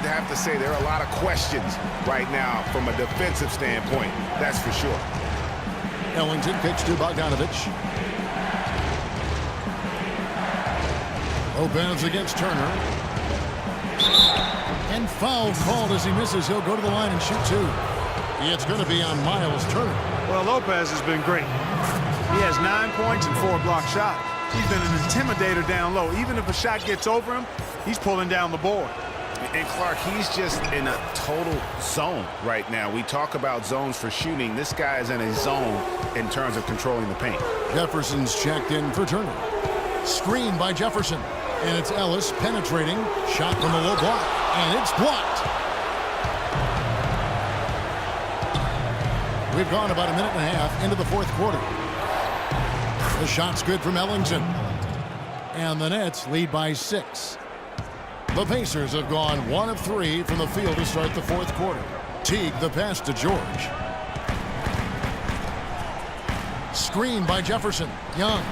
have to say there are a lot of questions right now from a defensive standpoint. That's for sure. Ellington pitch to Bogdanovich. Lopez against Turner. And foul called as he misses. He'll go to the line and shoot two. It's going to be on Miles Turner. Well, Lopez has been great. He has 9 points and 4 block shots. He's been an intimidator down low. Even if a shot gets over him, he's pulling down the board. And Clark, he's just in a total zone right now. We talk about zones for shooting. This guy is in a zone in terms of controlling the paint. Jefferson's checked in for Turner. Screen by Jefferson. And it's Ellis penetrating. Shot from the low block. And it's blocked. We've gone about a minute and a half into the fourth quarter. The shot's good from Ellington. And the Nets lead by 6. The Pacers have gone 1 of 3 from the field to start the fourth quarter. Teague the pass to George. Screen by Jefferson. Young.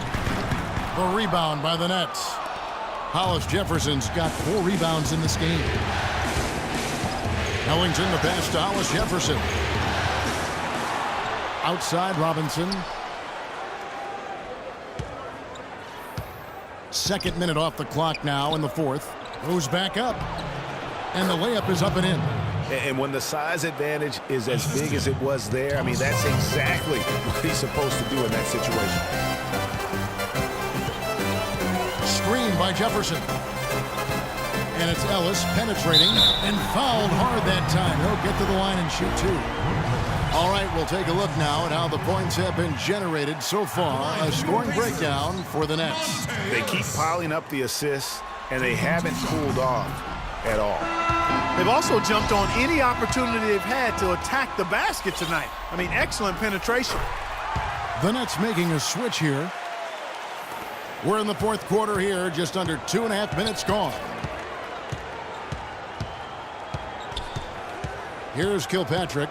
The rebound by the Nets. Hollis Jefferson's got 4 rebounds in this game. Ellington the pass to Hollis Jefferson. Outside Robinson. Second minute off the clock now in the fourth. Goes back up. And the layup is up and in. And when the size advantage is as big as it was there, I mean, that's exactly what he's supposed to do in that situation. Screen by Jefferson. And it's Ellis penetrating and fouled hard that time. He'll get to the line and shoot two. All right, we'll take a look now at how the points have been generated so far. A scoring breakdown for the Nets. They keep piling up the assists, and they haven't cooled off at all. They've also jumped on any opportunity they've had to attack the basket tonight. I mean, excellent penetration. The Nets making a switch here. We're in the fourth quarter here, just under 2.5 minutes gone. Here's Kilpatrick.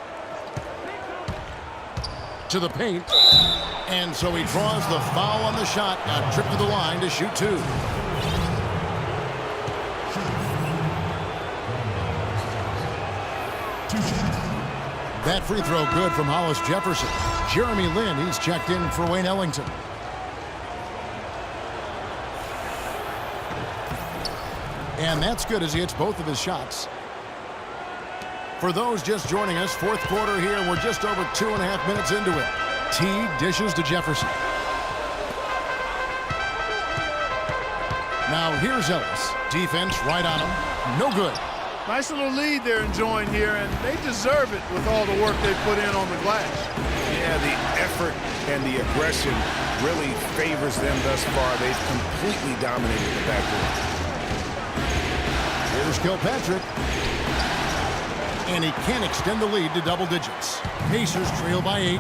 To the paint. And so he draws the foul on the shot. A trip to the line to shoot two. That free throw good from Hollis Jefferson. Jeremy Lin, he's checked in for Wayne Ellington. And that's good as he hits both of his shots. For those just joining us, fourth quarter here, we're just over 2.5 minutes into it. Teague dishes to Jefferson. Now here's Ellis. Defense right on him. No good. Nice little lead they're enjoying here, and they deserve it with all the work they put in on the glass. Yeah, the effort and the aggression really favors them thus far. They've completely dominated the backcourt. Here's Kilpatrick. And he can't extend the lead to double digits. Pacers trail by 8.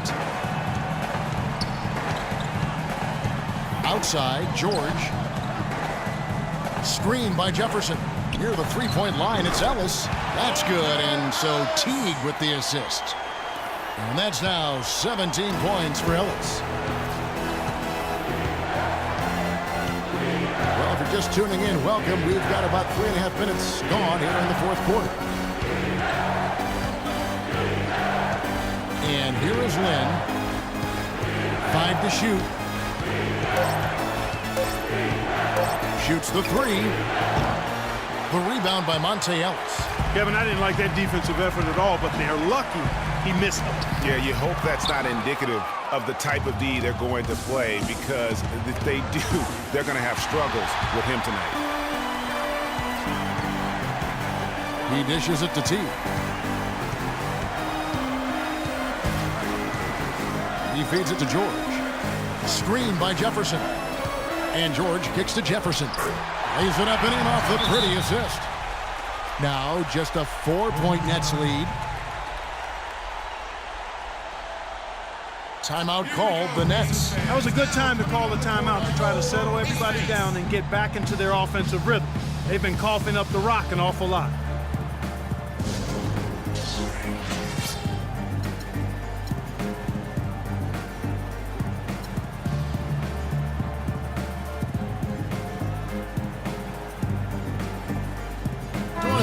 Outside, George. Screen by Jefferson. Near the three-point line, it's Ellis. That's good, and so Teague with the assist. And that's now 17 points for Ellis. Well, if you're just tuning in, welcome. We've got about 3.5 minutes gone here in the fourth quarter. And here is Lin. 5 to shoot. Shoots the three. The rebound by Monte Ellis. Kevin, I didn't like that defensive effort at all, but they're lucky he missed them. Yeah, you hope that's not indicative of the type of D they're going to play, because if they do, they're going to have struggles with him tonight. He dishes it to Teague. He feeds it to George. Screen by Jefferson. And George kicks to Jefferson. Lays it up and in off the pretty assist. Now just a 4-point Nets lead. Timeout called the Nets. That was a good time to call the timeout to try to settle everybody down and get back into their offensive rhythm. They've been coughing up the rock an awful lot.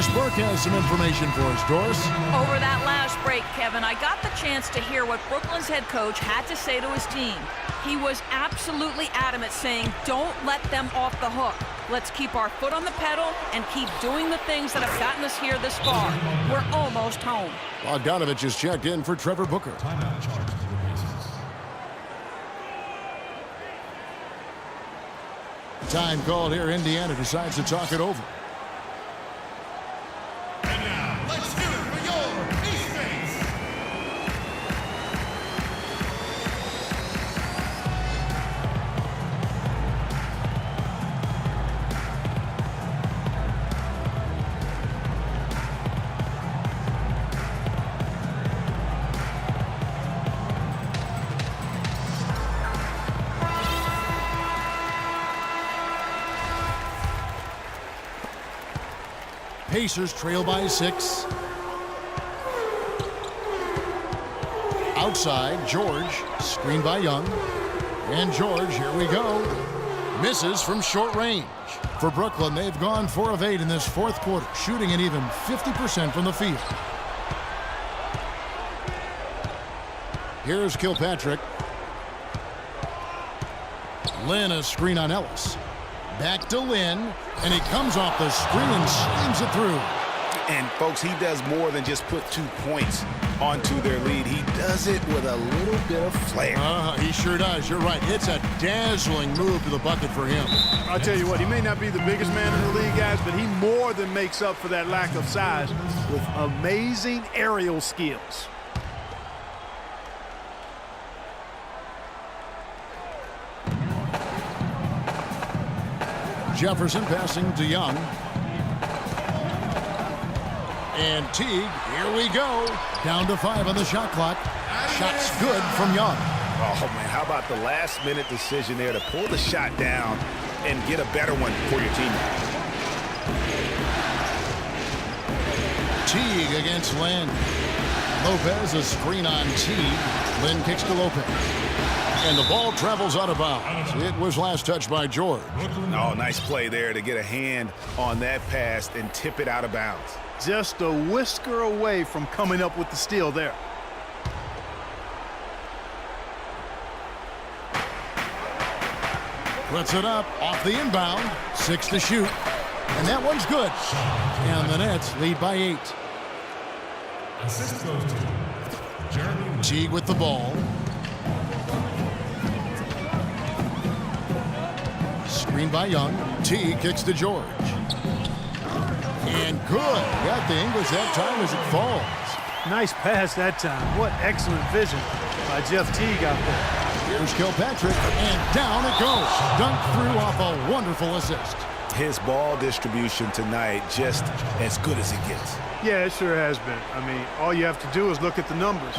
Doris Burke has some information for us. Doris? Over that last break, Kevin, I got the chance to hear what Brooklyn's head coach had to say to his team. He was absolutely adamant, saying, don't let them off the hook. Let's keep our foot on the pedal and keep doing the things that have gotten us here this far. We're almost home. Bogdanovich is checked in for Trevor Booker. Time called here. Indiana decides to talk it over. And now, let's hear it for your East Base. Pacers trail by 6. Outside, George, screened by Young. And George, here we go. Misses from short range. For Brooklyn, they've gone 4 of 8 in this fourth quarter, shooting an even 50% from the field. Here's Kilpatrick. Lynn, a screen on Ellis. Back to Lynn, and he comes off the screen and slams it through. And, folks, he does more than just put 2 points onto their lead. He does it with a little bit of flair. He sure does. You're right. It's a dazzling move to the bucket for him. I'll tell you what, he may not be the biggest man in the league, guys, but he more than makes up for that lack of size with amazing aerial skills. Jefferson passing to Young. And Teague, here we go. Down to 5 on the shot clock. Shot's good from Young. Oh, man, how about the last-minute decision there to pull the shot down and get a better one for your team? Teague against Lynn. Lopez, a screen on Teague. Lynn kicks to Lopez. And the ball travels out of bounds. It was last touched by George. Oh, nice play there to get a hand on that pass and tip it out of bounds. Just a whisker away from coming up with the steal there. Puts it up off the inbound. 6 to shoot. And that one's good. And the Nets lead by 8. Assist goes to Jeremy. Teague with the ball. Screen by Young. Teague kicks to George. And good. Got the English that time as it falls. Nice pass that time. What excellent vision by Jeff Teague out there. Here's Kilpatrick, and down it goes. Dunked through off a wonderful assist. His ball distribution tonight just as good as it gets. Yeah, it sure has been. I mean, all you have to do is look at the numbers.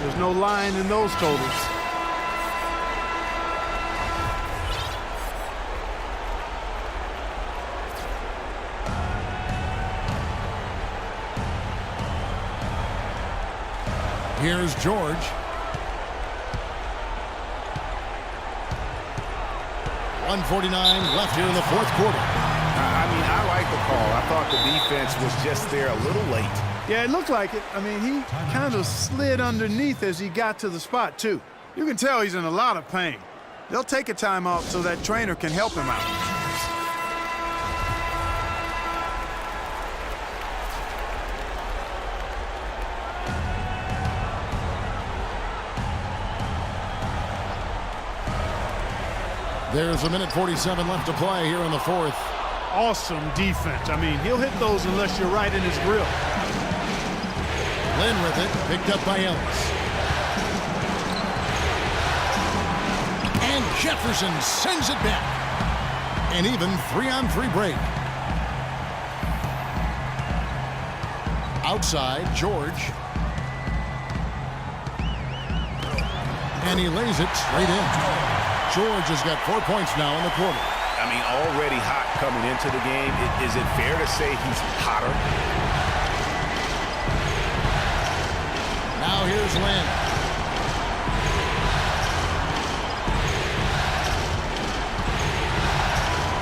There's no line in those totals. Here's George. .149 left here in the fourth quarter. I mean, I like the call. I thought the defense was just there a little late. Yeah, it looked like it. I mean, he kind of slid underneath as he got to the spot, too. You can tell he's in a lot of pain. They'll take a timeout so that trainer can help him out. There's a minute 47 left to play here in the fourth. Awesome defense. I mean, he'll hit those unless you're right in his grill. Lynn with it, picked up by Ellis. And Jefferson sends it back. An even 3-on-3 break. Outside, George. And he lays it straight in. George has got 4 points now in the quarter. I mean, already hot coming into the game. Is it fair to say he's hotter? Now here's Lynn.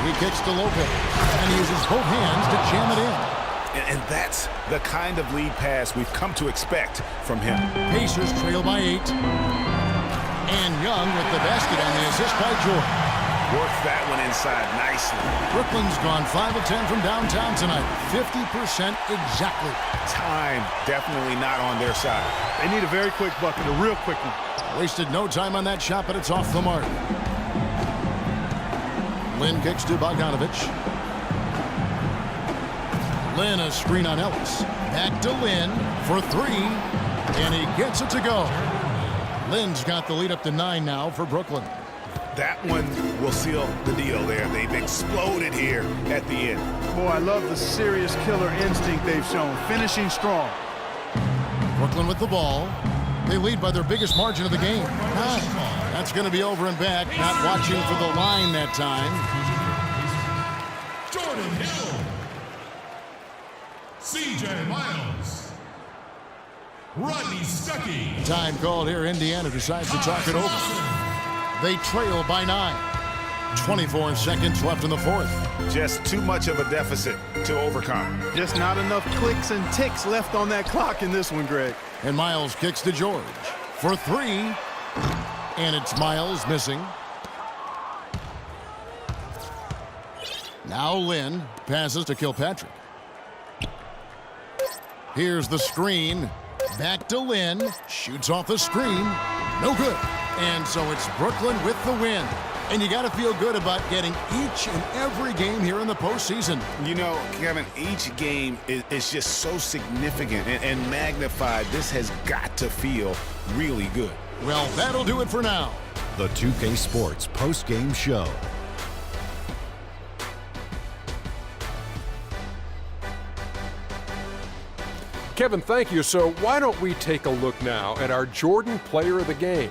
He kicks to Lopez and uses both hands to jam it in. And that's the kind of lead pass we've come to expect from him. Pacers trail by 8. And Young with the basket on the assist by Jordan. Worked that one inside nicely. Brooklyn's gone 5 of 10 from downtown tonight. 50% exactly. Time definitely not on their side. They need a very quick bucket, a real quick one. Wasted no time on that shot, but it's off the mark. Lynn kicks to Bogdanovich. Lynn, a screen on Ellis. Back to Lynn for 3. And he gets it to go. Lynn's got the lead up to 9 now for Brooklyn. That one will seal the deal there. They've exploded here at the end. Boy, I love the serious killer instinct they've shown, finishing strong. Brooklyn with the ball. They lead by their biggest margin of the game. 9. That's going to be over and back. Not watching for the line that time. Jordan Hill. C.J. Miles. Rodney Stuckey. Time called here. Indiana decides to talk it over. They trail by 9. 24 seconds left in the fourth. Just too much of a deficit to overcome. Just not enough clicks and ticks left on that clock in this one, Greg. And Miles kicks to George for 3. And it's Miles missing. Now Lynn passes to Kilpatrick. Here's the screen. Back to Lynn. Shoots off the screen. No good. And so it's Brooklyn with the win. And you got to feel good about getting each and every game here in the postseason. You know, Kevin, each game is just so significant and magnified. This has got to feel really good. Well, that'll do it for now. The 2K Sports post-game show. Kevin, thank you. So why don't we take a look now at our Jordan Player of the Game?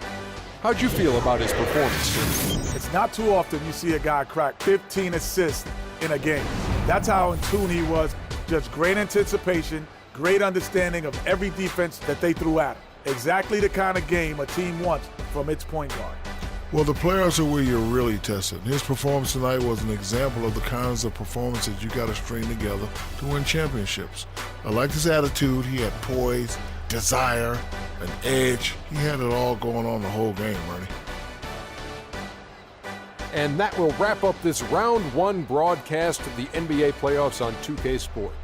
How'd you feel about his performance? It's not too often you see a guy crack 15 assists in a game. That's how in tune he was. Just great anticipation, great understanding of every defense that they threw at him. Exactly the kind of game a team wants from its point guard. Well, the players are where you're really tested. His performance tonight was an example of the kinds of performances you got to string together to win championships. I liked his attitude. He had poise, desire, an edge. He had it all going on the whole game, Ernie. And that will wrap up this round 1 broadcast of the NBA playoffs on 2K Sports.